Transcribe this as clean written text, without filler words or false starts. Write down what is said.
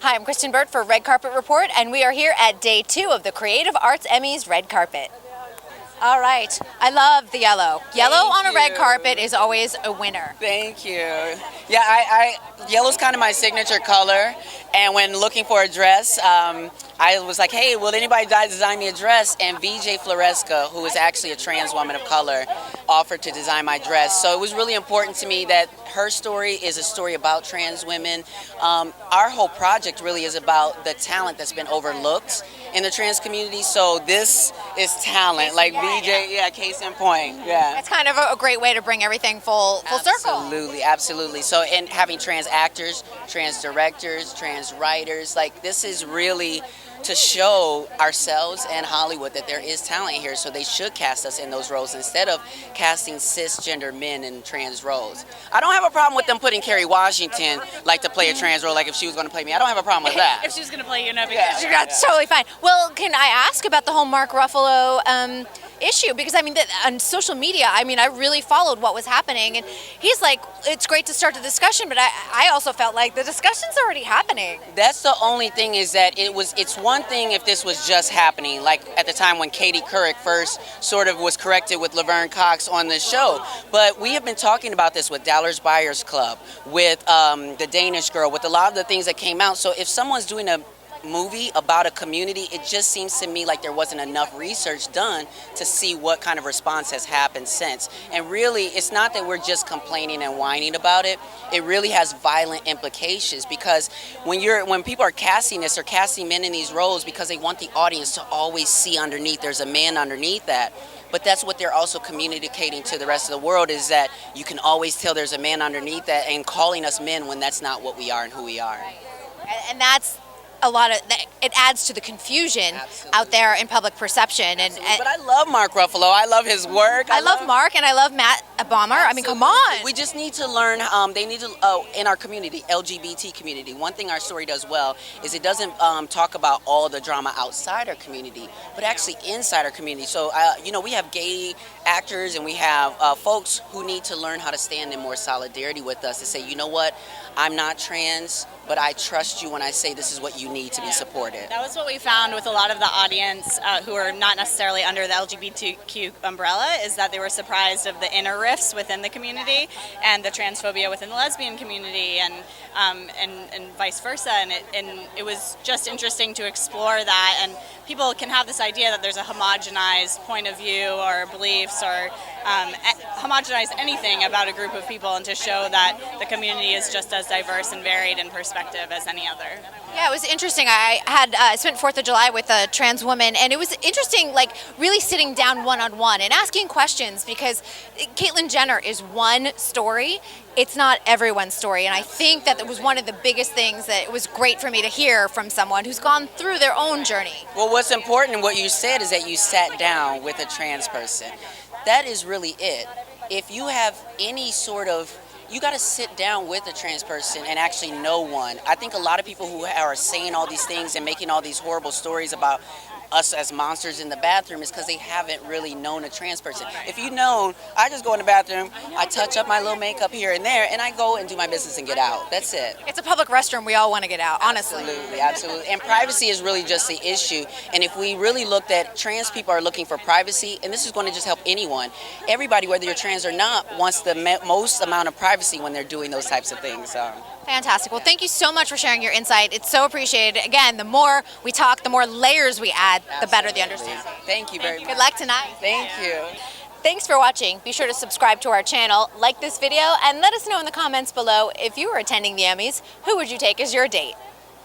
Hi, I'm Kristyn Burtt for Red Carpet Report, and we are here at Day 2 of the Creative Arts Emmys Red Carpet. All right, I love the yellow. Yellow on a red carpet is always a winner. Thank you. Yeah, yellow's kind of my signature color, and when looking for a dress, I was like, hey, will anybody design me a dress? And VJ Floresca, who is actually a trans woman of color, offered to design my dress. So it was really important to me that her story is a story about trans women. Our whole project really is about the talent that's been overlooked in the trans community. So this is talent, like VJ, case in point. Yeah. It's kind of a great way to bring everything full circle. Absolutely, absolutely. So, and having trans actors, trans directors, trans writers, like this is really to show ourselves and Hollywood that there is talent here, so they should cast us in those roles instead of casting cisgender men in trans roles. I don't have a problem with them putting Kerry Washington like to play a trans role, like if she was going to play me. I don't have a problem with that. If she was going to play you, no big deal. That's totally fine. Well, can I ask about the whole Mark Ruffalo issue? Because I mean, on social media, I really followed what was happening, and he's like, it's great to start the discussion, but I also felt like the discussion's already happening. That's the only thing, is that it's one thing if this was just happening, like at the time when Katie Couric first sort of was corrected with Laverne Cox on the show. But we have been talking about this with Dallas Buyers Club, with the Danish Girl, with a lot of the things that came out. So if someone's doing a movie about a community, it just seems to me like there wasn't enough research done to see what kind of response has happened since. And really, it's not that we're just complaining and whining about it. It really has violent implications, because when people are casting this or casting men in these roles because they want the audience to always see underneath there's a man underneath that. But that's what they're also communicating to the rest of the world, is that you can always tell there's a man underneath that, and calling us men when that's not what we are and who we are. And that's a lot of it adds to the confusion out there in public perception. But I love Mark Ruffalo. I love his work. I love Mark, and I love Matt Bomber. I mean, come on. We just need to learn. They need to in our community, LGBT community. One thing our story does well is it doesn't talk about all the drama outside our community, but actually inside our community. So we have gay actors, and we have folks who need to learn how to stand in more solidarity with us to say, you know what, I'm not trans, but I trust you when I say this is what you need to be supported. That was what we found with a lot of the audience who are not necessarily under the LGBTQ umbrella, is that they were surprised of the inner rifts within the community and the transphobia within the lesbian community, and vice versa. And it was just interesting to explore that. And people can have this idea that there's a homogenized point of view or beliefs, or homogenize anything about a group of people, and to show that the community is just as diverse and varied in perspective as any other. Yeah, it was interesting. I had spent 4th of July with a trans woman, and it was interesting, like really sitting down one-on-one and asking questions, because Caitlyn Jenner is one story. It's not everyone's story, and I think that it was one of the biggest things that it was great for me to hear from someone who's gone through their own journey. Well, what's important in what you said is that you sat down with a trans person. That is really it. If you have any sort of, you got to sit down with a trans person and actually know one. I think a lot of people who are saying all these things and making all these horrible stories about us as monsters in the bathroom is because they haven't really known a trans person. If you know, I just go in the bathroom, I touch up my little makeup here and there, and I go and do my business and get out. That's it. It's a public restroom. We all want to get out, honestly. Absolutely, absolutely. And privacy is really just the issue. And if we really looked at, trans people are looking for privacy, and this is going to just help anyone. Everybody, whether you're trans or not, wants the most amount of privacy when they're doing those types of things. Fantastic. Well, thank you so much for sharing your insight. It's so appreciated. Again, the more we talk, the more layers we add, the better the understanding. Thank you very much. Good luck tonight. Thank you. Thanks for watching. Be sure to subscribe to our channel, like this video, and let us know in the comments below if you were attending the Emmys, who would you take as your date?